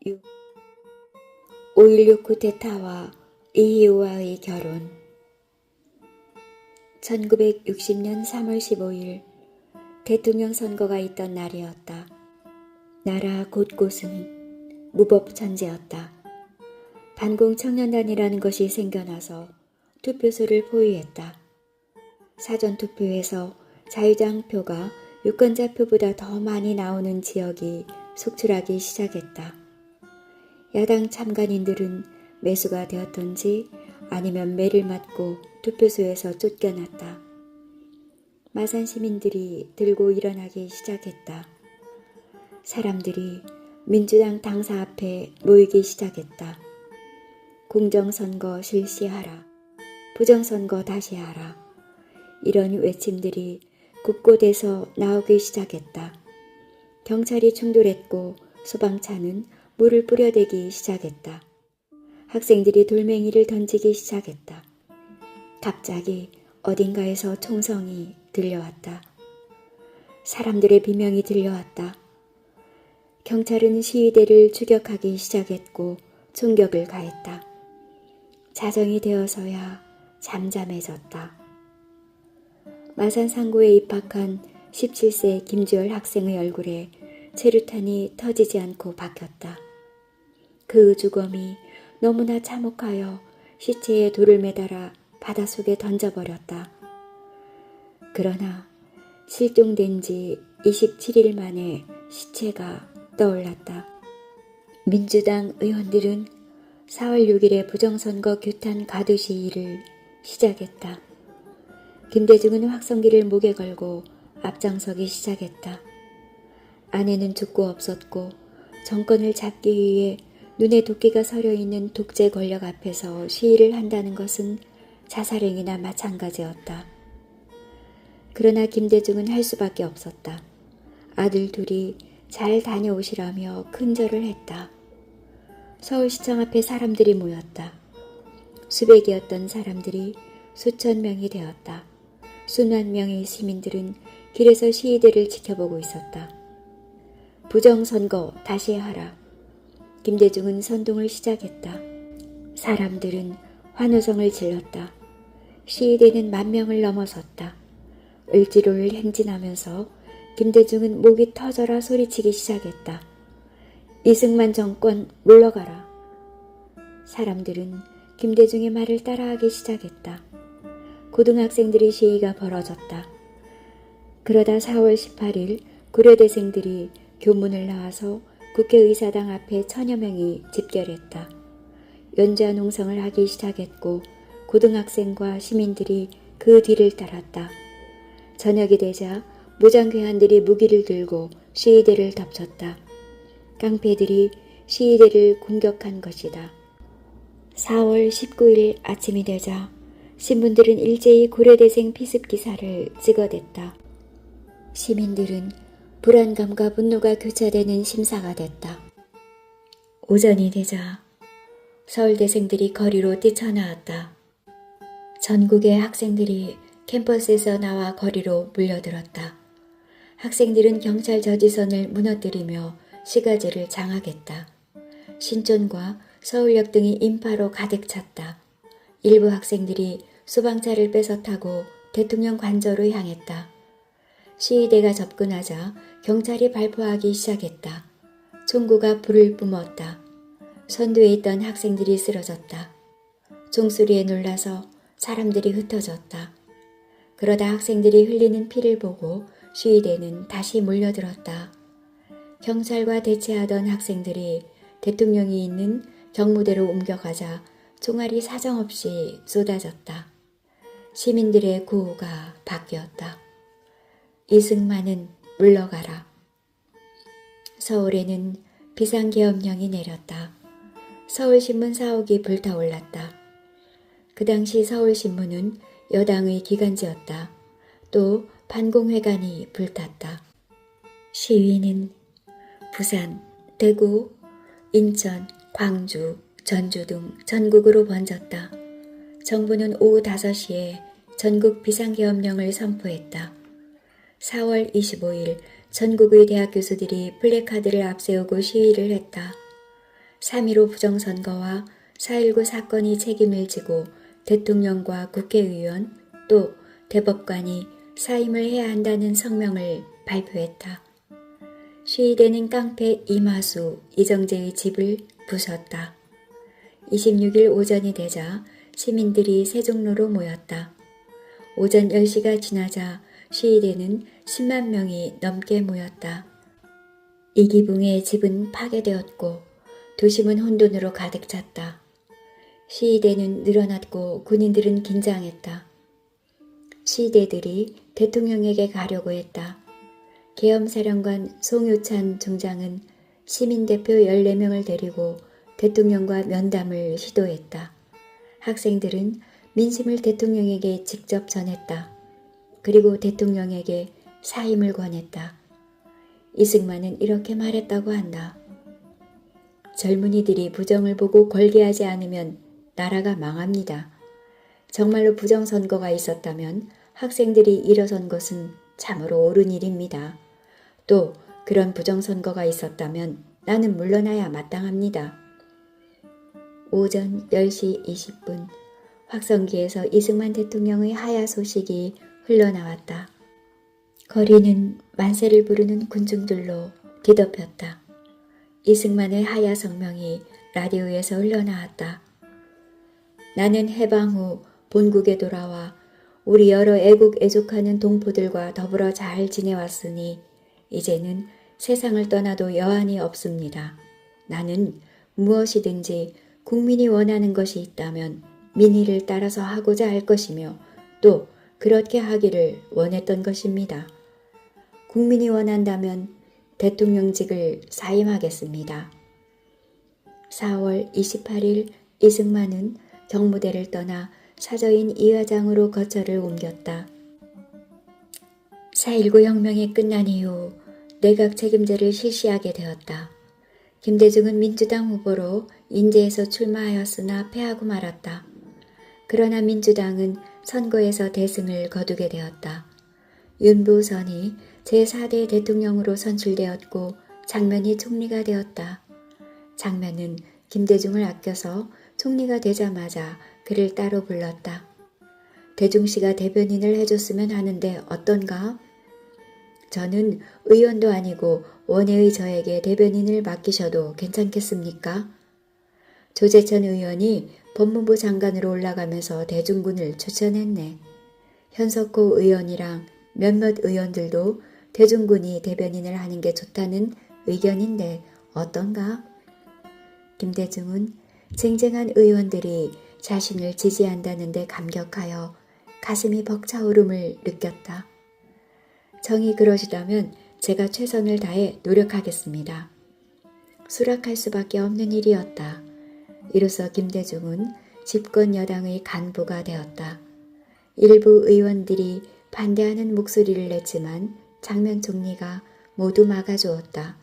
6. 5.16 쿠데타와 이희우와의 결혼. 1960년 3월 15일 대통령 선거가 있던 날이었다. 나라 곳곳은 무법천지였다. 반공청년단이라는 것이 생겨나서 투표소를 포위했다. 사전투표에서 자유당표가 유권자표보다 더 많이 나오는 지역이 속출하기 시작했다. 야당 참관인들은 매수가 되었던지 아니면 매를 맞고 투표소에서 쫓겨났다. 마산 시민들이 들고 일어나기 시작했다. 사람들이 민주당 당사 앞에 모이기 시작했다. 공정선거 실시하라. 부정선거 다시 하라. 이런 외침들이 곳곳에서 나오기 시작했다. 경찰이 충돌했고 소방차는 물을 뿌려대기 시작했다. 학생들이 돌멩이를 던지기 시작했다. 갑자기 어딘가에서 총성이 들려왔다. 사람들의 비명이 들려왔다. 경찰은 시위대를 추격하기 시작했고 총격을 가했다. 자정이 되어서야 잠잠해졌다. 마산 상고에 입학한 17세 김주열 학생의 얼굴에 체류탄이 터지지 않고 박혔다. 그 주검이 너무나 참혹하여 시체에 돌을 매달아 바닷속에 던져버렸다. 그러나 실종된 지 27일 만에 시체가 떠올랐다. 민주당 의원들은 4월 6일에 부정선거 규탄 가두 시위를 시작했다. 김대중은 확성기를 목에 걸고 앞장서기 시작했다. 아내는 죽고 없었고 정권을 잡기 위해 눈에 도끼가 서려 있는 독재 권력 앞에서 시위를 한다는 것은 자살행위나 마찬가지였다. 그러나 김대중은 할 수밖에 없었다. 아들 둘이 잘 다녀오시라며 큰절을 했다. 서울시청 앞에 사람들이 모였다. 수백이었던 사람들이 수천 명이 되었다. 수만 명의 시민들은 길에서 시위대를 지켜보고 있었다. 부정선거 다시 하라. 김대중은 선동을 시작했다. 사람들은 환호성을 질렀다. 시위대는 10,000명을 넘어섰다. 을지로를 행진하면서 김대중은 목이 터져라 소리치기 시작했다. 이승만 정권 물러가라. 사람들은 김대중의 말을 따라하기 시작했다. 고등학생들의 시위가 벌어졌다. 그러다 4월 18일 고려대생들이 교문을 나와서 국회의사당 앞에 1,000여 명이 집결했다. 연좌 농성을 하기 시작했고 고등학생과 시민들이 그 뒤를 따랐다. 저녁이 되자 무장괴한들이 무기를 들고 시위대를 덮쳤다. 깡패들이 시위대를 공격한 것이다. 4월 19일 아침이 되자 신문들은 일제히 고려대생 피습 기사를 찍어댔다. 시민들은 불안감과 분노가 교차되는 심사가 됐다. 오전이 되자 서울대생들이 거리로 뛰쳐나왔다. 전국의 학생들이 캠퍼스에서 나와 거리로 물려들었다. 학생들은 경찰 저지선을 무너뜨리며 시가지를 장악했다. 신촌과 서울역 등이 인파로 가득 찼다. 일부 학생들이 소방차를 뺏어 타고 대통령 관저로 향했다. 시위대가 접근하자 경찰이 발포하기 시작했다. 총구가 불을 뿜었다. 선두에 있던 학생들이 쓰러졌다. 종소리에 놀라서 사람들이 흩어졌다. 그러다 학생들이 흘리는 피를 보고 시위대는 다시 몰려들었다. 경찰과 대치하던 학생들이 대통령이 있는 경무대로 옮겨가자 총알이 사정없이 쏟아졌다. 시민들의 구호가 바뀌었다. 이승만은 물러가라. 서울에는 비상계엄령이 내렸다. 서울신문 사옥이 불타올랐다. 그 당시 서울신문은 여당의 기관지였다. 또 반공회관이 불탔다. 시위는 부산, 대구, 인천, 광주, 전주 등 전국으로 번졌다. 정부는 오후 5시에 전국 비상계엄령을 선포했다. 4월 25일 전국의 대학 교수들이 플래카드를 앞세우고 시위를 했다. 3.15 부정선거와 4.19 사건이 책임을 지고 대통령과 국회의원 또 대법관이 사임을 해야 한다는 성명을 발표했다. 시위대는 깡패 이마수, 이정재의 집을 부쉈다. 26일 오전이 되자 시민들이 세종로로 모였다. 오전 10시가 지나자 시위대는 10만 명이 넘게 모였다. 이기붕의 집은 파괴되었고 도심은 혼돈으로 가득 찼다. 시위대는 늘어났고 군인들은 긴장했다. 시위대들이 대통령에게 가려고 했다. 계엄사령관 송유찬 중장은 시민대표 14명을 데리고 대통령과 면담을 시도했다. 학생들은 민심을 대통령에게 직접 전했다. 그리고 대통령에게 사임을 권했다. 이승만은 이렇게 말했다고 한다. 젊은이들이 부정을 보고 걸게하지 않으면 나라가 망합니다. 정말로 부정선거가 있었다면 학생들이 일어선 것은 참으로 옳은 일입니다. 또 그런 부정선거가 있었다면 나는 물러나야 마땅합니다. 오전 10시 20분 확성기에서 이승만 대통령의 하야 소식이 흘러나왔다. 거리는 만세를 부르는 군중들로 뒤덮였다. 이승만의 하야 성명이 라디오에서 흘러나왔다. 나는 해방 후 본국에 돌아와 우리 여러 애국 애족하는 동포들과 더불어 잘 지내왔으니 이제는 세상을 떠나도 여한이 없습니다. 나는 무엇이든지 국민이 원하는 것이 있다면 민의를 따라서 하고자 할 것이며 또 그렇게 하기를 원했던 것입니다. 국민이 원한다면 대통령직을 사임하겠습니다. 4월 28일 이승만은 경무대를 떠나 사저인 이화장으로 거처를 옮겼다. 4.19 혁명이 끝난 이후 내각 책임제를 실시하게 되었다. 김대중은 민주당 후보로 인제에서 출마하였으나 패하고 말았다. 그러나 민주당은 선거에서 대승을 거두게 되었다. 윤보선이 제4대 대통령으로 선출되었고 장면이 총리가 되었다. 장면은 김대중을 아껴서 총리가 되자마자 그를 따로 불렀다. 대중씨가 대변인을 해줬으면 하는데 어떤가? 저는 의원도 아니고 원외의 저에게 대변인을 맡기셔도 괜찮겠습니까? 조재천 의원이 법무부 장관으로 올라가면서 대중군을 추천했네. 현석호 의원이랑 몇몇 의원들도 대중군이 대변인을 하는 게 좋다는 의견인데 어떤가? 김대중은 쟁쟁한 의원들이 자신을 지지한다는데 감격하여 가슴이 벅차오름을 느꼈다. 정이 그러시다면 제가 최선을 다해 노력하겠습니다. 수락할 수밖에 없는 일이었다. 이로써 김대중은 집권 여당의 간부가 되었다. 일부 의원들이 반대하는 목소리를 냈지만 장면 총리가 모두 막아주었다.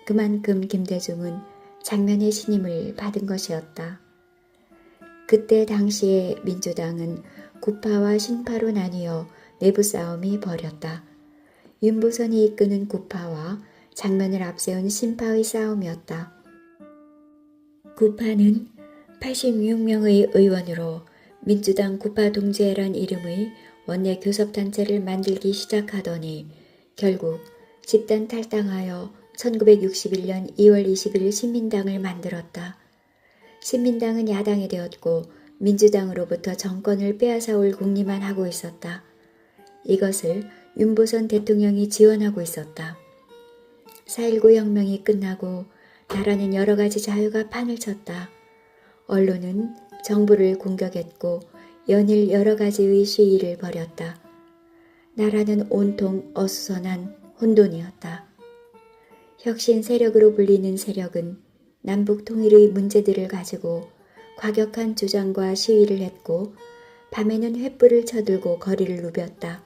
그만큼 김대중은 장면의 신임을 받은 것이었다. 그때 당시에 민주당은 구파와 신파로 나뉘어 내부 싸움이 벌였다. 윤보선이 이끄는 구파와 장면을 앞세운 신파의 싸움이었다. 구파는 86명의 의원으로 민주당 구파동지회란 이름의 원내 교섭단체를 만들기 시작하더니 결국 집단 탈당하여 1961년 2월 20일 신민당을 만들었다. 신민당은 야당이 되었고 민주당으로부터 정권을 빼앗아올 궁리만 하고 있었다. 이것을 윤보선 대통령이 지원하고 있었다. 4.19 혁명이 끝나고 나라는 여러 가지 자유가 판을 쳤다. 언론은 정부를 공격했고 연일 여러 가지의 시위를 벌였다. 나라는 온통 어수선한 혼돈이었다. 혁신 세력으로 불리는 세력은 남북 통일의 문제들을 가지고 과격한 주장과 시위를 했고 밤에는 횃불을 쳐들고 거리를 누볐다.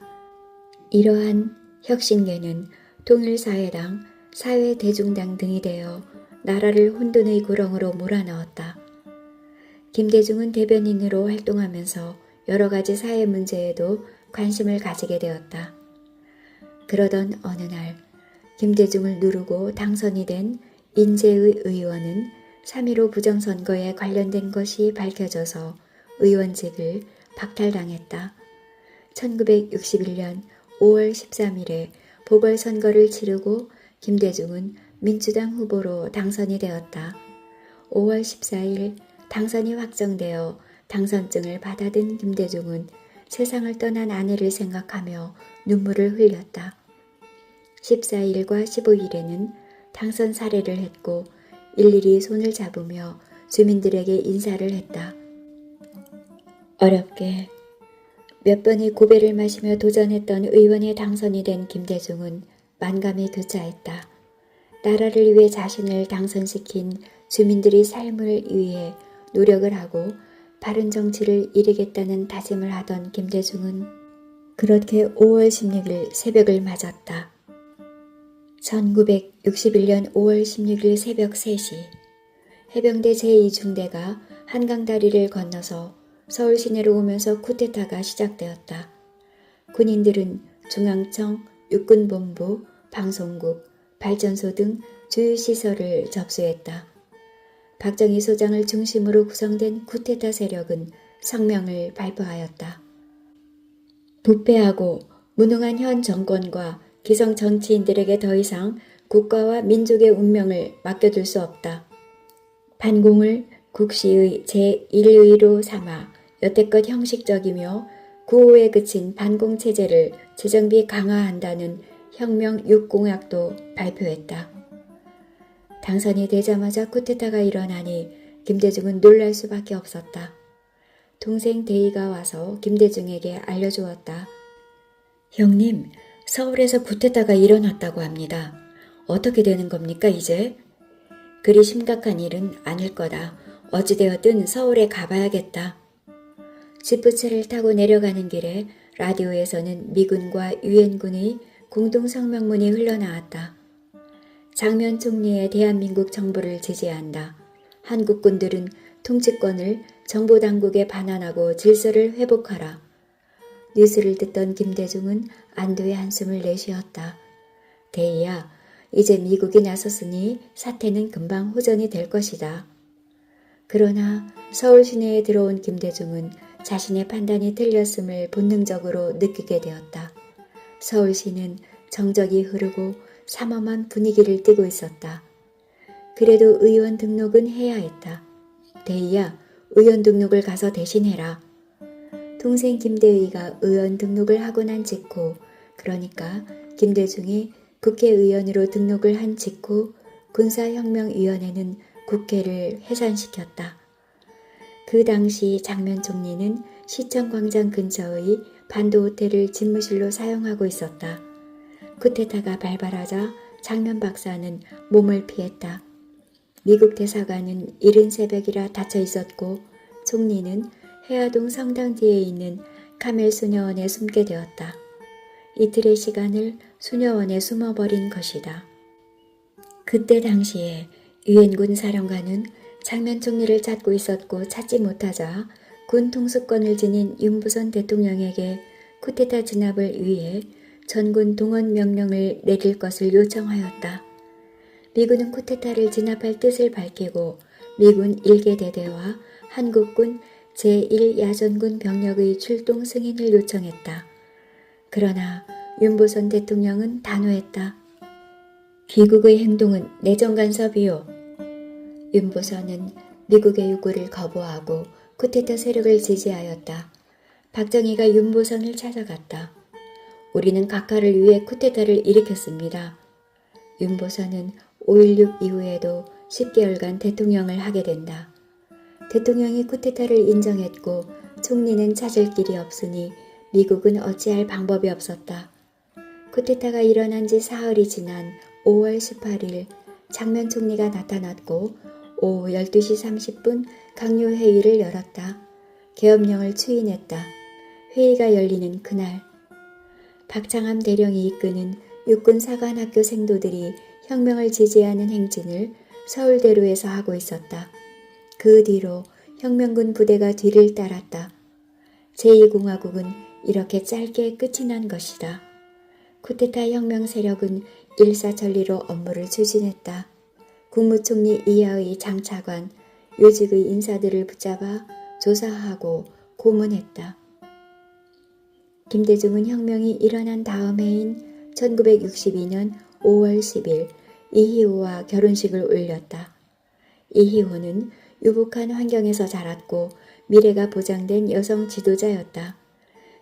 이러한 혁신계는 통일사회당, 사회대중당 등이 되어 나라를 혼돈의 구렁으로 몰아넣었다. 김대중은 대변인으로 활동하면서 여러 가지 사회 문제에도 관심을 가지게 되었다. 그러던 어느 날 김대중을 누르고 당선이 된 인제의 의원은 3.15 부정선거에 관련된 것이 밝혀져서 의원직을 박탈당했다. 1961년 5월 13일에 보궐선거를 치르고 김대중은 민주당 후보로 당선이 되었다. 5월 14일 당선이 확정되어 당선증을 받아든 김대중은 세상을 떠난 아내를 생각하며 눈물을 흘렸다. 14일과 15일에는 당선 사례를 했고 일일이 손을 잡으며 주민들에게 인사를 했다. 어렵게 몇 번의 고배를 마시며 도전했던 의원에 당선이 된 김대중은 만감이 교차했다. 나라를 위해 자신을 당선시킨 주민들의 삶을 위해 노력을 하고 바른 정치를 이루겠다는 다짐을 하던 김대중은 그렇게 5월 16일 새벽을 맞았다. 1961년 5월 16일 새벽 3시 해병대 제2중대가 한강다리를 건너서 서울 시내로 오면서 쿠데타가 시작되었다. 군인들은 중앙청, 육군본부, 방송국, 발전소 등 주요 시설을 접수했다. 박정희 소장을 중심으로 구성된 쿠데타 세력은 성명을 발표하였다. 부패하고 무능한 현 정권과 기성 정치인들에게 더 이상 국가와 민족의 운명을 맡겨둘 수 없다. 반공을 국시의 제1의로 삼아 여태껏 형식적이며 구호에 그친 반공체제를 재정비 강화한다는 혁명 6공약도 발표했다. 당선이 되자마자 쿠데타가 일어나니 김대중은 놀랄 수밖에 없었다. 동생 대의가 와서 김대중에게 알려주었다. 형님, 서울에서 쿠데타가 일어났다고 합니다. 어떻게 되는 겁니까 이제? 그리 심각한 일은 아닐 거다. 어찌되었든 서울에 가봐야겠다. 지프차를 타고 내려가는 길에 라디오에서는 미군과 유엔군의 공동성명문이 흘러나왔다. 장면 총리의 대한민국 정부를 지지한다. 한국군들은 통치권을 정보당국에 반환하고 질서를 회복하라. 뉴스를 듣던 김대중은 안도의 한숨을 내쉬었다. 대의야, 이제 미국이 나섰으니 사태는 금방 호전이 될 것이다. 그러나 서울 시내에 들어온 김대중은 자신의 판단이 틀렸음을 본능적으로 느끼게 되었다. 서울시는 정적이 흐르고 삼엄한 분위기를 띠고 있었다. 그래도 의원 등록은 해야 했다. 대의야, 의원 등록을 가서 대신해라. 동생 김대의가 의원 등록을 하고 난 직후, 그러니까 김대중이 국회의원으로 등록을 한 직후 군사혁명위원회는 국회를 해산시켰다. 그 당시 장면 총리는 시청광장 근처의 반도호텔을 집무실로 사용하고 있었다. 쿠데타가 발발하자 장면 박사는 몸을 피했다. 미국 대사관은 이른 새벽이라 닫혀 있었고 총리는 해화동 성당 뒤에 있는 카멜 수녀원에 숨게 되었다. 이틀의 시간을 수녀원에 숨어버린 것이다. 그때 당시에 유엔군 사령관은 장면 총리를 찾고 있었고 찾지 못하자 군 통수권을 지닌 윤부선 대통령에게 쿠데타 진압을 위해 전군 동원 명령을 내릴 것을 요청하였다. 미군은 쿠데타를 진압할 뜻을 밝히고 미군 1개 대대와 한국군 제1야전군 병력의 출동 승인을 요청했다. 그러나 윤보선 대통령은 단호했다. 귀국의 행동은 내정 간섭이요. 윤보선은 미국의 요구를 거부하고 쿠데타 세력을 지지하였다. 박정희가 윤보선을 찾아갔다. 우리는 각하를 위해 쿠데타를 일으켰습니다. 윤보선은 5.16 이후에도 10개월간 대통령을 하게 된다. 대통령이 쿠데타를 인정했고 총리는 찾을 길이 없으니 미국은 어찌할 방법이 없었다. 쿠데타가 일어난 지 사흘이 지난 5월 18일 장면 총리가 나타났고 오후 12시 30분 강요회의를 열었다. 계엄령을 추인했다. 회의가 열리는 그날 박창암 대령이 이끄는 육군사관학교 생도들이 혁명을 지지하는 행진을 서울대로에서 하고 있었다. 그 뒤로 혁명군 부대가 뒤를 따랐다. 제2공화국은 이렇게 짧게 끝이 난 것이다. 쿠데타 혁명 세력은 일사천리로 업무를 추진했다. 국무총리 이하의 장차관, 요직의 인사들을 붙잡아 조사하고 고문했다. 김대중은 혁명이 일어난 다음 해인 1962년 5월 10일 이희호와 결혼식을 올렸다. 이희호는 유복한 환경에서 자랐고 미래가 보장된 여성 지도자였다.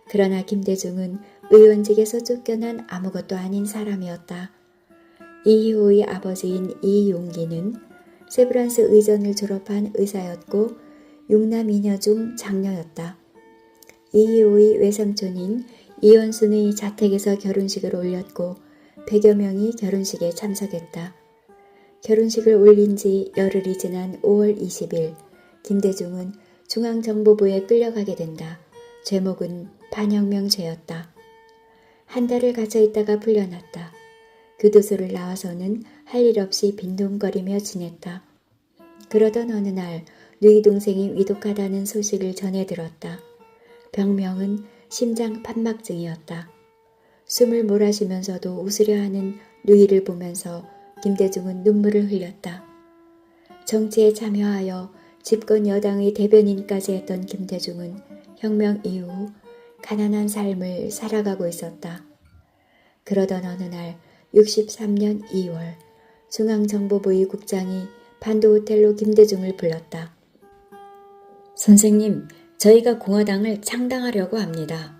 그러나 김대중은 의원직에서 쫓겨난 아무것도 아닌 사람이었다. 이희호의 아버지인 이용기는 세브란스 의전을 졸업한 의사였고 6남 2녀 중 장녀였다. 이희호의 외삼촌인 이원순의 자택에서 결혼식을 올렸고 100여 명이 결혼식에 참석했다. 결혼식을 올린 지 열흘이 지난 5월 20일 김대중은 중앙정보부에 끌려가게 된다. 제목은 반혁명죄였다. 한 달을 갇혀 있다가 풀려났다. 교도소를 나와서는 할 일 없이 빈둥거리며 지냈다. 그러던 어느 날 누이 동생이 위독하다는 소식을 전해 들었다. 병명은 심장 판막증이었다. 숨을 몰아쉬면서도 웃으려 하는 누이를 보면서 김대중은 눈물을 흘렸다. 정치에 참여하여 집권 여당의 대변인까지 했던 김대중은 혁명 이후 가난한 삶을 살아가고 있었다. 그러던 어느 날 63년 2월 중앙정보부의 국장이 반도호텔로 김대중을 불렀다. 선생님, 저희가 공화당을 창당하려고 합니다.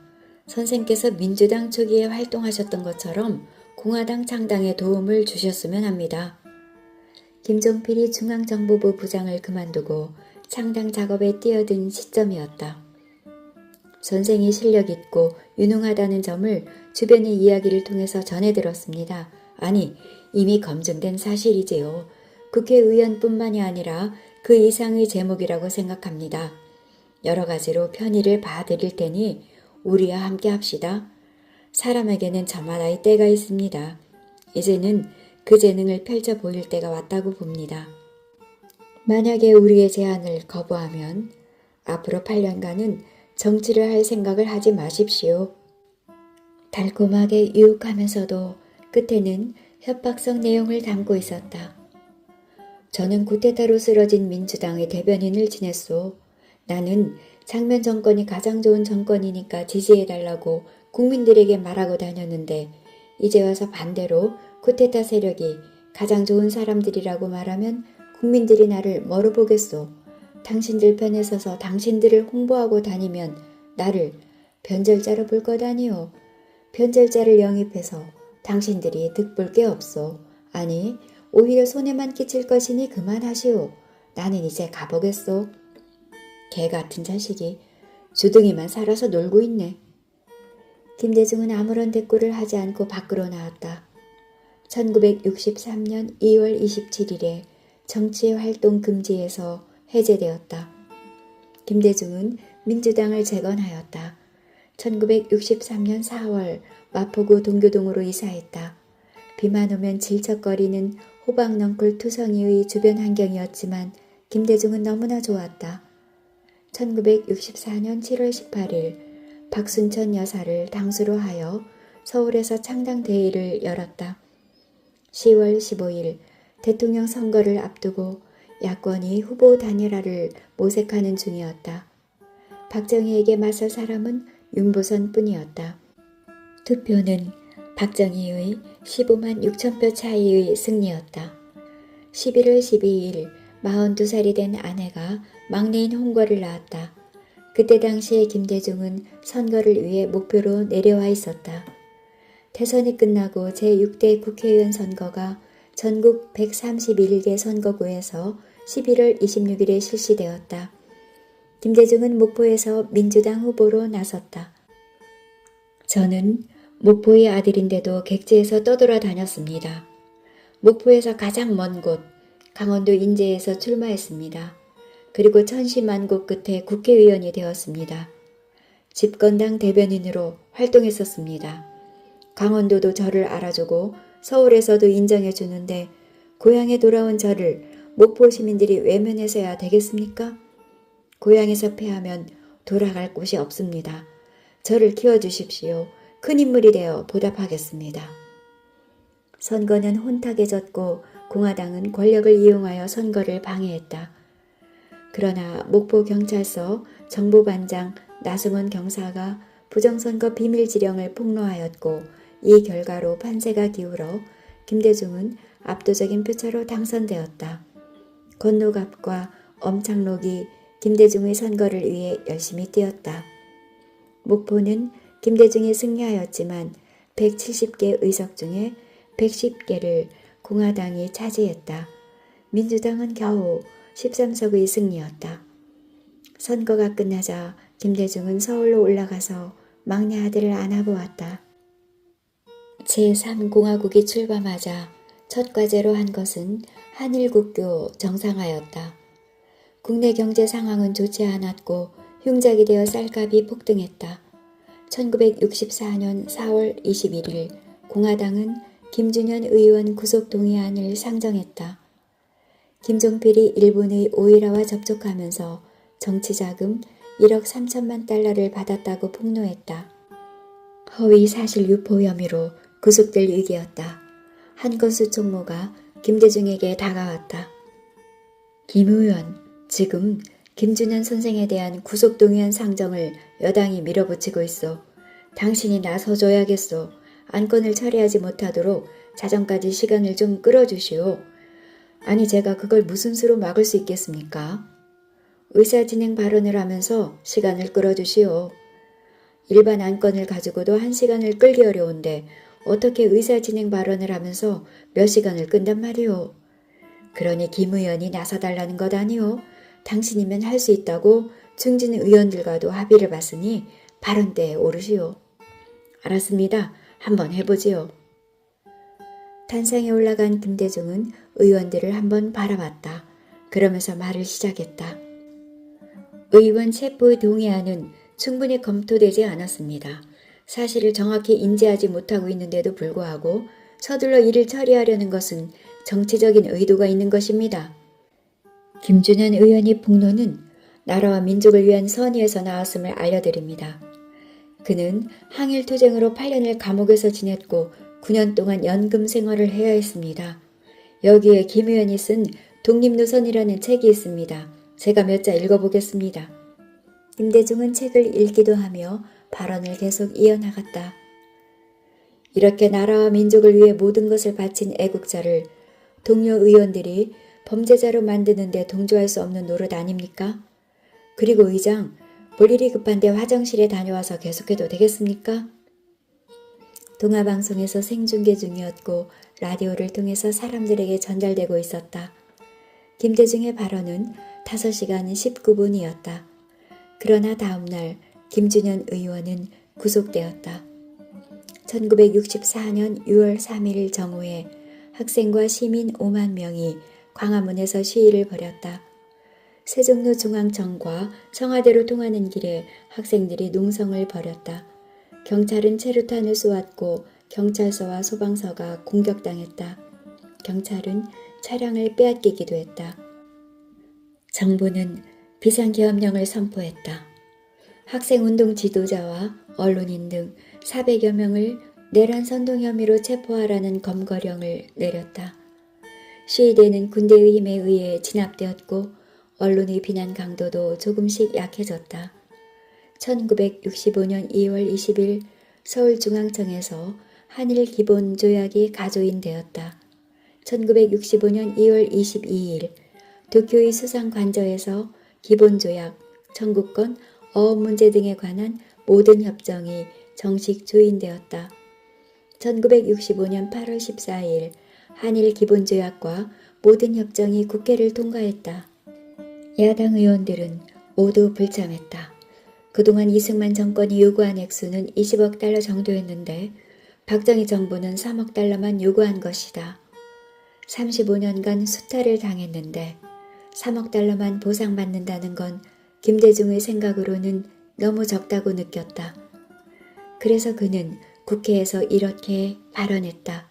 선생께서 민주당 초기에 활동하셨던 것처럼 공화당 창당에 도움을 주셨으면 합니다. 김종필이 중앙정보부 부장을 그만두고 창당 작업에 뛰어든 시점이었다. 선생이 실력 있고 유능하다는 점을 주변의 이야기를 통해서 전해 들었습니다. 아니, 이미 검증된 사실이지요. 국회의원뿐만이 아니라 그 이상의 제목이라고 생각합니다. 여러 가지로 편의를 봐드릴 테니 우리와 함께 합시다. 사람에게는 저마다의 때가 있습니다. 이제는 그 재능을 펼쳐 보일 때가 왔다고 봅니다. 만약에 우리의 제안을 거부하면 앞으로 8년간은 정치를 할 생각을 하지 마십시오. 달콤하게 유혹하면서도 끝에는 협박성 내용을 담고 있었다. 저는 쿠데타로 쓰러진 민주당의 대변인을 지냈소. 나는 장면 정권이 가장 좋은 정권이니까 지지해달라고 국민들에게 말하고 다녔는데 이제 와서 반대로 쿠데타 세력이 가장 좋은 사람들이라고 말하면 국민들이 나를 뭐로 보겠소. 당신들 편에 서서 당신들을 홍보하고 다니면 나를 변절자로 볼 것 아니오. 변절자를 영입해서 당신들이 득볼 게 없소. 아니, 오히려 손해만 끼칠 것이니 그만하시오. 나는 이제 가보겠소. 개 같은 자식이 주둥이만 살아서 놀고 있네. 김대중은 아무런 대꾸를 하지 않고 밖으로 나왔다. 1963년 2월 27일에 정치활동 금지에서 해제되었다. 김대중은 민주당을 재건하였다. 1963년 4월 마포구 동교동으로 이사했다. 비만 오면 질척거리는 호박넝쿨 투성이의 주변 환경이었지만 김대중은 너무나 좋았다. 1964년 7월 18일 박순천 여사를 당수로 하여 서울에서 창당대회를 열었다. 10월 15일 대통령 선거를 앞두고 야권이 후보 단일화를 모색하는 중이었다. 박정희에게 맞설 사람은 윤보선 뿐이었다. 투표는 박정희의 15만 6천 표 차이의 승리였다. 11월 12일 42살이 된 아내가 막내인 홍거를 낳았다. 그때 당시에 김대중은 선거를 위해 목표로 내려와 있었다. 대선이 끝나고 제6대 국회의원 선거가 전국 131개 선거구에서 11월 26일에 실시되었다. 김대중은 목포에서 민주당 후보로 나섰다. 저는 목포의 아들인데도 객지에서 떠돌아다녔습니다. 목포에서 가장 먼 곳 강원도 인제에서 출마했습니다. 그리고 천시만고 끝에 국회의원이 되었습니다. 집권당 대변인으로 활동했었습니다. 강원도도 저를 알아주고 서울에서도 인정해 주는데 고향에 돌아온 저를 목포 시민들이 외면해서야 되겠습니까? 고향에서 패하면 돌아갈 곳이 없습니다. 저를 키워주십시오. 큰 인물이 되어 보답하겠습니다. 선거는 혼탁에 졌고 공화당은 권력을 이용하여 선거를 방해했다. 그러나 목포경찰서 정보반장 나승원 경사가 부정선거 비밀지령을 폭로하였고 이 결과로 판세가 기울어 김대중은 압도적인 표차로 당선되었다. 건노갑과 엄창록이 김대중의 선거를 위해 열심히 뛰었다. 목포는 김대중이 승리하였지만 170개 의석 중에 110개를 공화당이 차지했다. 민주당은 겨우 13석의 승리였다. 선거가 끝나자 김대중은 서울로 올라가서 막내 아들을 안아보았다. 제3공화국이 출범하자 첫 과제로 한 것은 한일국교 정상화였다. 국내 경제 상황은 좋지 않았고 흉작이 되어 쌀값이 폭등했다. 1964년 4월 21일 공화당은 김준현 의원 구속 동의안을 상정했다. 김종필이 일본의 오이라와 접촉하면서 정치자금 1억 3천만 달러를 받았다고 폭로했다. 허위 사실 유포 혐의로 구속될 위기였다. 한건수 총무가 김대중에게 다가왔다. 김 의원, 지금 김준현 선생에 대한 구속동의안 상정을 여당이 밀어붙이고 있어. 당신이 나서줘야겠소. 안건을 처리하지 못하도록 자정까지 시간을 좀 끌어주시오. 아니 제가 그걸 무슨 수로 막을 수 있겠습니까? 의사진행 발언을 하면서 시간을 끌어주시오. 일반 안건을 가지고도 1시간을 끌기 어려운데 어떻게 의사진행 발언을 하면서 몇 시간을 끈단 말이오. 그러니 김 의원이 나서달라는 것 아니오. 당신이면 할 수 있다고 중진 의원들과도 합의를 봤으니 발언대에 오르시오. 알았습니다. 한번 해보지요. 단상에 올라간 김대중은 의원들을 한번 바라봤다. 그러면서 말을 시작했다. 의원 체포 동의안은 충분히 검토되지 않았습니다. 사실을 정확히 인지하지 못하고 있는데도 불구하고 서둘러 이를 처리하려는 것은 정치적인 의도가 있는 것입니다. 김준현 의원의 폭로는 나라와 민족을 위한 선의에서 나왔음을 알려드립니다. 그는 항일투쟁으로 8년을 감옥에서 지냈고 9년 동안 연금 생활을 해야 했습니다. 여기에 김 의원이 쓴 독립노선이라는 책이 있습니다. 제가 몇 자 읽어보겠습니다. 김대중은 책을 읽기도 하며 발언을 계속 이어나갔다. 이렇게 나라와 민족을 위해 모든 것을 바친 애국자를 동료 의원들이 범죄자로 만드는데 동조할 수 없는 노릇 아닙니까? 그리고 의장, 볼 일이 급한데 화장실에 다녀와서 계속해도 되겠습니까? 동아방송에서 생중계 중이었고 라디오를 통해서 사람들에게 전달되고 있었다. 김대중의 발언은 5시간 19분이었다. 그러나 다음날 김준현 의원은 구속되었다. 1964년 6월 3일 정오에 학생과 시민 5만 명이 광화문에서 시위를 벌였다. 세종로 중앙청과 청와대로 통하는 길에 학생들이 농성을 벌였다. 경찰은 체류탄을 쏘았고 경찰서와 소방서가 공격당했다. 경찰은 차량을 빼앗기기도 했다. 정부는 비상계엄령을 선포했다. 학생운동 지도자와 언론인 등 400여 명을 내란 선동 혐의로 체포하라는 검거령을 내렸다. 시위대는 군대의 힘에 의해 진압되었고 언론의 비난 강도도 조금씩 약해졌다. 1965년 2월 20일 서울중앙청에서 한일 기본조약이 가조인되었다. 1965년 2월 22일 도쿄의 수상관저에서 기본조약, 청구권, 어업 문제 등에 관한 모든 협정이 정식 조인되었다. 1965년 8월 14일 한일 기본조약과 모든 협정이 국회를 통과했다. 야당 의원들은 모두 불참했다. 그동안 이승만 정권이 요구한 액수는 20억 달러 정도였는데 박정희 정부는 3억 달러만 요구한 것이다. 35년간 수탈을 당했는데 3억 달러만 보상받는다는 건 김대중의 생각으로는 너무 적다고 느꼈다. 그래서 그는 국회에서 이렇게 발언했다.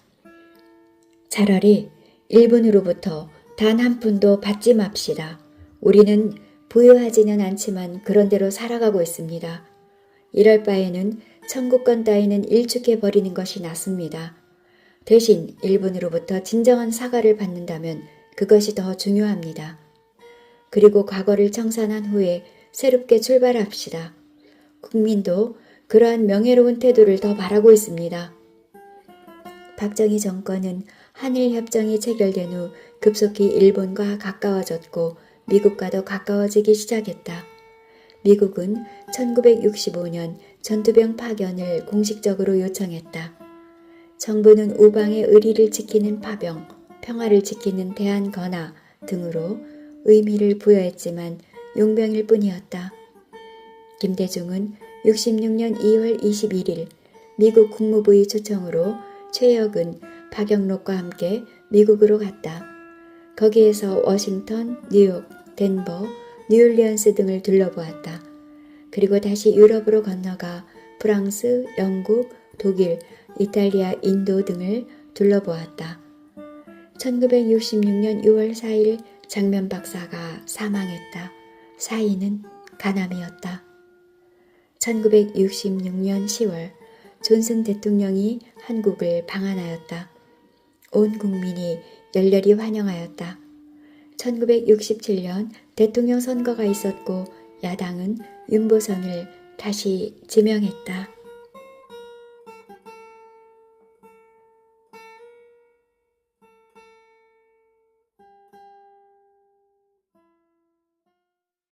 차라리 일본으로부터 단 한 푼도 받지 맙시다. 우리는 부유하지는 않지만 그런 대로 살아가고 있습니다. 이럴 바에는 청구권 따위는 일축해버리는 것이 낫습니다. 대신 일본으로부터 진정한 사과를 받는다면 그것이 더 중요합니다. 그리고 과거를 청산한 후에 새롭게 출발합시다. 국민도 그러한 명예로운 태도를 더 바라고 있습니다. 박정희 정권은 한일협정이 체결된 후 급속히 일본과 가까워졌고 미국과도 가까워지기 시작했다. 미국은 1965년 전투병 파견을 공식적으로 요청했다. 정부는 우방의 의리를 지키는 파병, 평화를 지키는 대한건화 등으로 의미를 부여했지만 용병일 뿐이었다. 김대중은 66년 2월 21일 미국 국무부의 초청으로 최혁은 박영록과 함께 미국으로 갔다. 거기에서 워싱턴, 뉴욕, 덴버, 뉴올리언스 등을 둘러보았다. 그리고 다시 유럽으로 건너가 프랑스, 영국, 독일, 이탈리아, 인도 등을 둘러보았다. 1966년 6월 4일 장면 박사가 사망했다. 사인은 가남이었다. 1966년 10월 존슨 대통령이 한국을 방한하였다. 온 국민이 열렬히 환영하였다. 1967년 대통령 선거가 있었고 야당은 윤보선을 다시 지명했다.